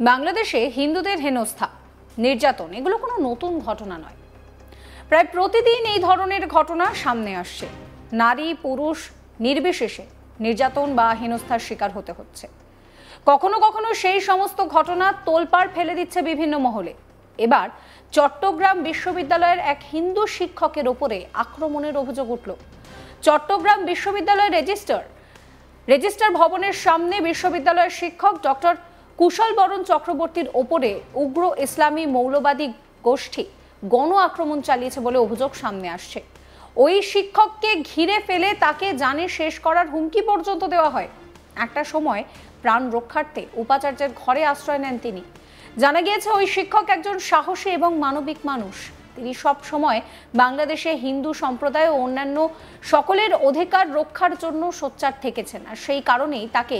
বাংলাদেশে হিন্দুদের হেনস্থা, নির্যাতন এগুলো কোনো নতুন ঘটনা নয়। প্রায় প্রতিদিন এই ধরনের ঘটনা সামনে আসছে। নারী পুরুষ নির্বিশেষে নির্যাতন বা হেনস্থার শিকার হতে হচ্ছে। কখনো কখনো সেই সমস্ত ঘটনা তোলপাড় ফেলে দিচ্ছে বিভিন্ন মহলে। এবার চট্টগ্রাম বিশ্ববিদ্যালয়ের এক হিন্দু শিক্ষকের ওপরে আক্রমণের অভিযোগ উঠল। চট্টগ্রাম বিশ্ববিদ্যালয়ের রেজিস্ট্রার ভবনের সামনে বিশ্ববিদ্যালয়ের শিক্ষক ডক্টর কুশল বরণ চক্রবর্তীর ওপরে উগ্র ইসলামী মৌলবাদী গোষ্ঠী গণ আক্রমণ চালিয়েছে বলে অভিযোগ সামনে আসছে। ওই শিক্ষককে ঘিরে ফেলে তাকে জানে শেষ করার হুমকি পর্যন্ত দেওয়া হয়। একটা সময় প্রাণ রক্ষার্থে উপাচার্যের ঘরে আশ্রয় নেন তিনি। জানা গিয়েছে ওই শিক্ষক একজন সাহসী এবং মানবিক মানুষ। তিনি সব সময় বাংলাদেশে হিন্দু সম্প্রদায় ও অন্যান্য সকলের অধিকার রক্ষার জন্য সোচ্চার থেকেছেন, আর সেই কারণেই তাকে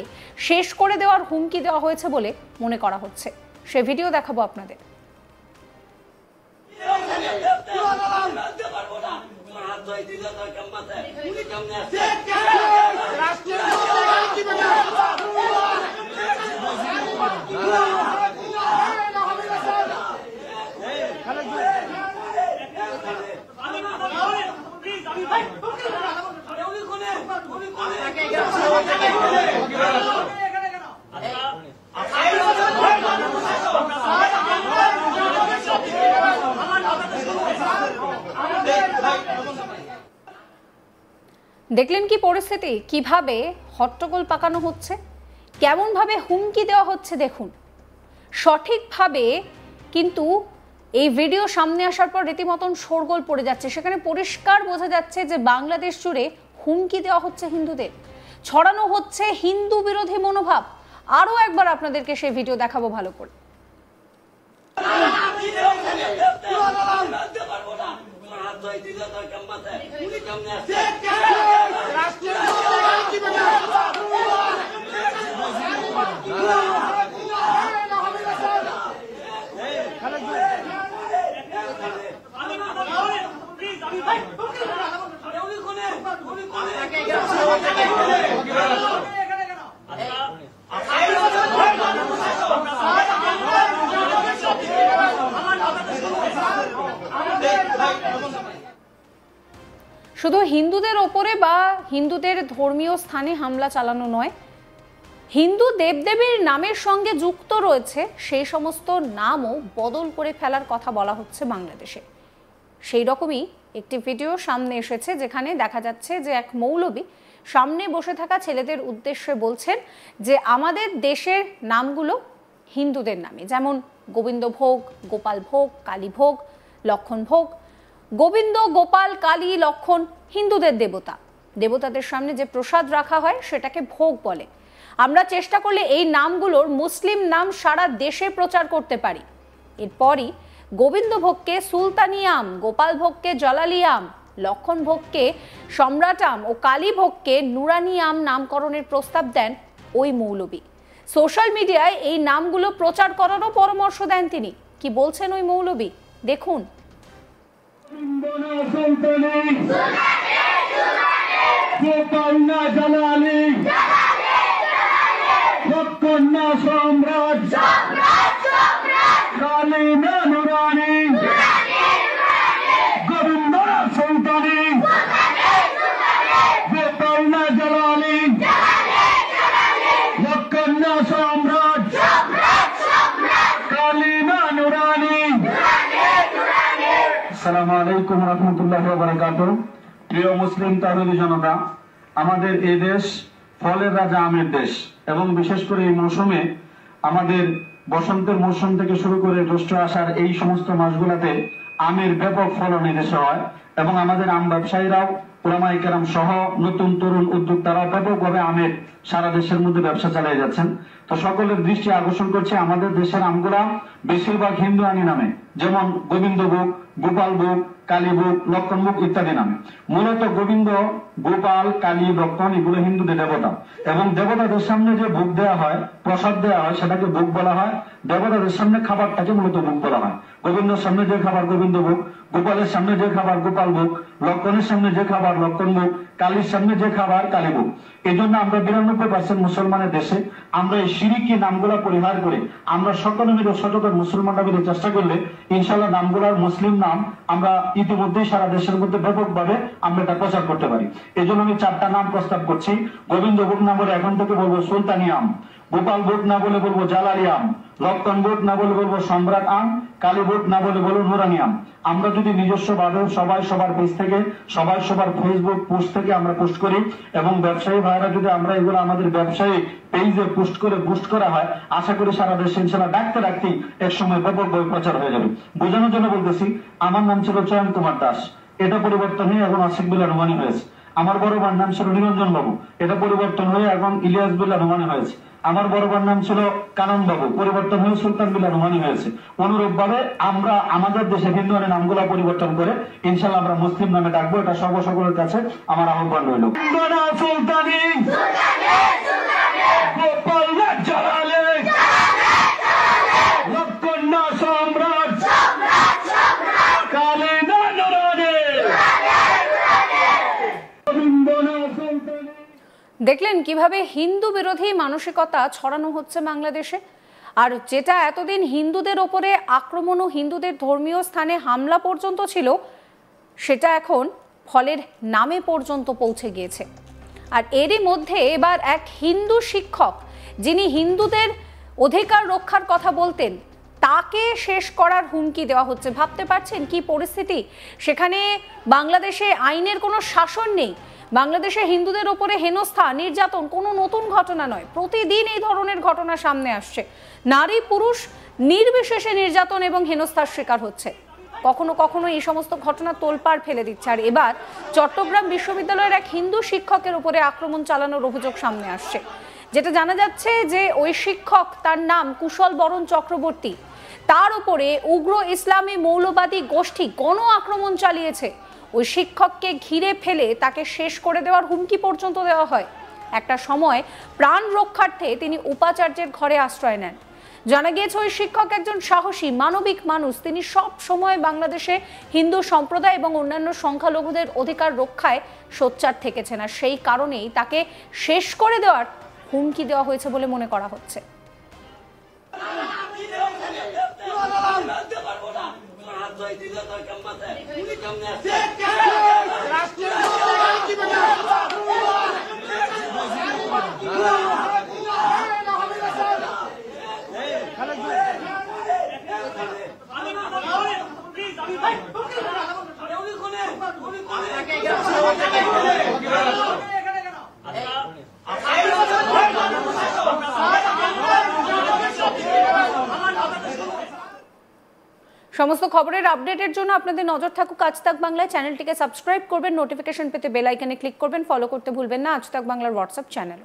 শেষ করে দেওয়ার হুমকি দেওয়া হয়েছে বলে মনে করা হচ্ছে। সে ভিডিও দেখাবো আপনাদের। দেখলেন কি পরিস্থিতি, কিভাবে হট্টগোল পাকানো হচ্ছে, কেমন ভাবে হুমকি দেওয়া হচ্ছে। দেখুন, সঠিকভাবে কিন্তু এই ভিডিও সামনে আসার পর রীতিমতন শোরগোল পড়ে যাচ্ছে। সেখানে পরিষ্কার বোঝা যাচ্ছে যে বাংলাদেশ জুড়ে হুমকি দেওয়া হচ্ছে হিন্দুদের, ছড়ানো হচ্ছে হিন্দু বিরোধী মনোভাব। আরো একবার আপনাদেরকে সেই ভিডিও দেখাবো ভালো করে। শুধু হিন্দুদের ওপরে বা হিন্দুদের ধর্মীয় স্থানে হামলা চালানো নয়, হিন্দু দেবদেবীর নামের সঙ্গে যুক্ত রয়েছে সেই সমস্ত নামও বদল করে ফেলার কথা বলা হচ্ছে বাংলাদেশে। সেই রকমই একটি ভিডিও সামনে এসেছে, যেখানে দেখা যাচ্ছে যে এক মৌলবী সামনে বসে থাকা ছেলেদের উদ্দেশ্যে বলছেন যে আমাদের দেশের নামগুলো হিন্দুদের নামে, যেমন গোবিন্দ ভোগ, গোপাল ভোগ, কালী ভোগ, লক্ষণ ভোগ। গোবিন্দ, গোপাল, কালী, লক্ষণ হিন্দুদের দেবতা। দেবতাদের সামনে যে প্রসাদ রাখা হয় সেটাকে ভোগ বলে। আমরা চেষ্টা করলে এই নামগুলোর মুসলিম নাম সারা দেশে প্রচার করতে পারি। এরপরই গোবিন্দ ভোগকে সুলতানিয়াম, গোপাল ভোগকে জলালিয়াম, লক্ষণ ভোগকে সম্রাটাম ও কালী ভোগকে নুরানিয়াম নামকরণের প্রস্তাব দেন ওই মৌলবী। সোশ্যাল মিডিয়ায় এই নামগুলো প্রচার করারও পরামর্শ দেন তিনি। কি বলছেন ওই মৌলবী দেখুন। আসসালামু আলাইকুম রহমতুল্লাহি ওয়া বারাকাতুহু। প্রিয় মুসলিম তাওহীদি জনতা, আমাদের এই দেশ ফলের রাজা আমের দেশ, এবং বিশেষ করে এই মৌসুমে আমাদের বসন্তের মৌসুম থেকে শুরু করে জ্যৈষ্ঠ আষাঢ় এই সমস্ত মাসগুলোতে আমের ব্যাপক ফলন এই দেশে হয়, এবং আমাদের আম ব্যবসায়ীরাও, উলামায়ে কেরাম সহ নতুন তরুণ উদ্যোক্তারাও ব্যাপকভাবে আমের সারা দেশের মধ্যে ব্যবসা চালিয়ে যাচ্ছেন। তো সকলের দৃষ্টি আকর্ষণ করছে আমাদের দেশের আমগুলা বেশিরভাগ হিন্দু আনি নামে, যেমন গোবিন্দ ভোগ, গোপাল ভোগ, কালী ভোগ, লক্ষণ ভোগ ইত্যাদি নামে। মূলত গোবিন্দ, গোপাল, কালী, লক্ষণ এগুলো হিন্দুদের দেবতা, এবং দেবতাদের সামনে যে ভোগ দেওয়া হয়, প্রসাদ দেওয়া হয়, সেটাকে ভোগ বলা হয়। দেবতাদের সামনে খাবারটাকে মূলত ভোগ বলা হয়। গোবিন্দর সামনে যে খাবার গোবিন্দ ভোগ, গোপালের সামনে যে খাবার গোপাল ভোগ, লক্ষণের সামনে যে খাবার লক্ষণ ভোগ, কালীর সামনে যে খাবার কালী ভোগ। এই জন্য আমরা 92% মুসলমানের দেশে আমরা এই শিরিকি নামগুলা পরিহার করে আমরা সকলে মিলে সচেতন মুসলমানরা মিলে চেষ্টা করলে ইনশাআল্লাহ নামগুলার মুসলিম নাম আমরা ইতিমধ্যেই সারা দেশের মধ্যে ব্যাপকভাবে আমরা এটা প্রচার করতে পারি। এই জন্য আমি 4টা নাম প্রস্তাব করছি। গোবিন্দ ভোগ না বলে এখন থেকে বলবো সুলতানি আম, গোপাল ভোগ না বলে বলবো জালালি আম, লক্ষণ ভোগ না বলে বলবো সম্রাট আম, কালী ভোগ না বলে বলবো নুরানি আম। আমরা যদি নিজস্ব ভাবে সবাই সবার পেজ থেকে সবাই সবার ফেসবুক পোস্ট থেকে আমরা পোস্ট করি এবং ব্যবসায়ী ভাইরা যদি আমরা এগুলো আমাদের ব্যবসায়ী পেজে পোস্ট করে বুস্ট করা হয়, আশা করি সারা দেশে ইনশাআল্লাহ ডাকতে ডাকতেই এক সময় ব্যাপকভাবে প্রচার হয়ে যাবে। বোঝানোর জন্য বলতেছি, আমার নাম ছিল চয়ন কুমার দাস, এটা পরিবর্তন হয়ে এখন আশিক বিল্লাহ রুমানি হয়েছে। আমার বড় ভাইয়ের নাম ছিল নিরঞ্জন বাবু, এটা পরিবর্তন হয়ে এখন ইলিয়াস বিল্লাহ রুমানি হয়েছে। আমার বড় ভাইয়ের নাম ছিল কানন বাবু, পরিবর্তন হয়ে সুলতান বিল্লাহ রুমানি হয়েছে। অনুরূপ ভাবে আমরা আমাদের দেশে হিন্দু নামগুলা পরিবর্তন করে ইনশাআল্লাহ আমরা মুসলিম নামে ডাকবো। এটা সকলের কাছে আমার আহ্বান রইল। সুলতানি গোপাল জালালে লক্ষণ সম্রাট কালী নুরানি। দেখলেন কিভাবে হিন্দু বিরোধী মানসিকতা ছড়ানো হচ্ছে বাংলাদেশে। আর যেটা এতদিন হিন্দুদের ওপরে আক্রমণ ও হিন্দুদের ধর্মীয় স্থানে হামলা পর্যন্ত ছিল, সেটা এখন ফলের নামে পর্যন্ত পৌঁছে গিয়েছে। আর এরই মধ্যে এবার এক হিন্দু শিক্ষক, যিনি হিন্দুদের অধিকার রক্ষার কথা বলতেন, তাকে শেষ করার হুমকি দেওয়া হচ্ছে। ভাবতে পারছেন কি পরিস্থিতি? সেখানে বাংলাদেশে আইনের কোনো শাসন নেই, বাংলাদেশে হিন্দুদের ওপরে হেনস্থা নির্যাতন কোনো নতুন ঘটনা নয়, প্রতিদিন এই ধরনের ঘটনা সামনে আসছে। নারী পুরুষ নির্বিশেষে নির্যাতন এবং হেনস্থার শিকার হচ্ছে। কখনো কখনো এই সমস্ত ঘটনা তোলপাড় ফেলে দিচ্ছে। আর এবার চট্টগ্রাম বিশ্ববিদ্যালয়ের এক হিন্দু শিক্ষকের উপরে আক্রমণ চালানোর অভিযোগ সামনে আসছে। যেটা জানা যাচ্ছে যে ওই শিক্ষক, তার নাম কুশল বরণ চক্রবর্তী, তার উপরে উগ্র ইসলামী মৌলবাদী গোষ্ঠী গণ আক্রমণ চালিয়েছে। ওই শিক্ষককে ঘিরে ফেলে তাকে শেষ করে দেওয়ার হুমকি পর্যন্ত দেওয়া হয়। একটা সময় প্রাণ রক্ষার্থে তিনি উপাচার্যের ঘরে আশ্রয় নেন। জানা গিয়েছে ওই শিক্ষক একজন সাহসী মানবিক মানুষ। তিনি সব সময় বাংলাদেশে হিন্দু সম্প্রদায় এবং অন্যান্য সংখ্যালঘুদের অধিকার রক্ষায় সোচ্চার থেকেছেন। আর সেই কারণেই তাকে শেষ করে দেওয়ার হুমকি দেওয়া হয়েছে বলে মনে করা হচ্ছে। সমস্ত খবরের আপডেটের জন্য আপনাদের নজর থাকুক আজ তাক বাংলায়। চ্যানেলটিকে সাবস্ক্রাইব করবেন, নোটিফিকেশন পেতে বেল আইকনে ক্লিক করবেন, ফলো করতে ভুলবেন না আজ তাক বাংলার হোয়াটসঅ্যাপ চ্যানেল।